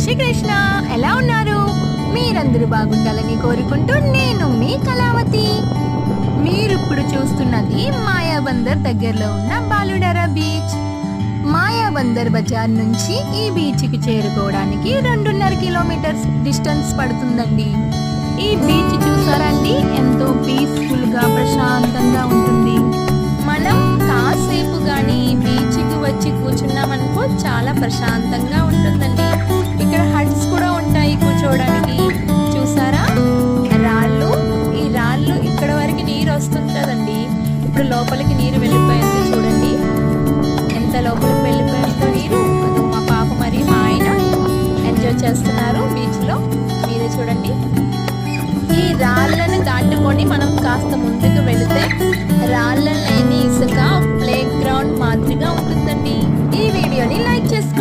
శ్రీకృష్ణ. ఎలా ఉన్నారు? మీరందరూ బాగుండాలని కోరుకుంటూ నేను మీ కళావతి. మీరిప్పుడు చూస్తున్నది మాయాబందర్ దగ్గరలో ఉన్న బాలుడారా బీచ్. మాయాబందర్ బజార్ నుంచి ఈ బీచ్ కి చేరుకోవడానికి 2.5 కిలోమీటర్స్ డిస్టెన్స్ పడుతుందండి. ఈ బీచ్ చూసారండి, ఎంతో పీస్ఫుల్ గా ప్రశాంతంగా ఉంటుంది. మనం కాసేపు గాని ఈ బీచ్ కి వచ్చి కూర్చున్నామనుకో చాలా ప్రశాంతంగా ఉంటుందండి. ఇక్కడ హట్స్ కూడా ఉంటాయి కూర్చోవడానికి. చూసారా రాళ్ళు, ఈ రాళ్ళు ఇక్కడ వరకు నీరు వస్తుంటదండి. ఇప్పుడు లోపలికి నీరు వెళ్ళిపోయింది చూడండి, ఎంత లోపలికి వెళ్ళిపోయిందో నీరు. మా పాప మరియు మా ఆయన ఎంజాయ్ చేస్తున్నారు బీచ్ లో, మీరే చూడండి. ఈ రాళ్ళను దాటుకొని మనం కాస్త ముందుకు వెళితే రాళ్ళ లేని ఇసుక ప్లే గ్రౌండ్ మాదిరిగా ఉంటుందండి. ఈ వీడియోని లైక్ చేసుకోండి.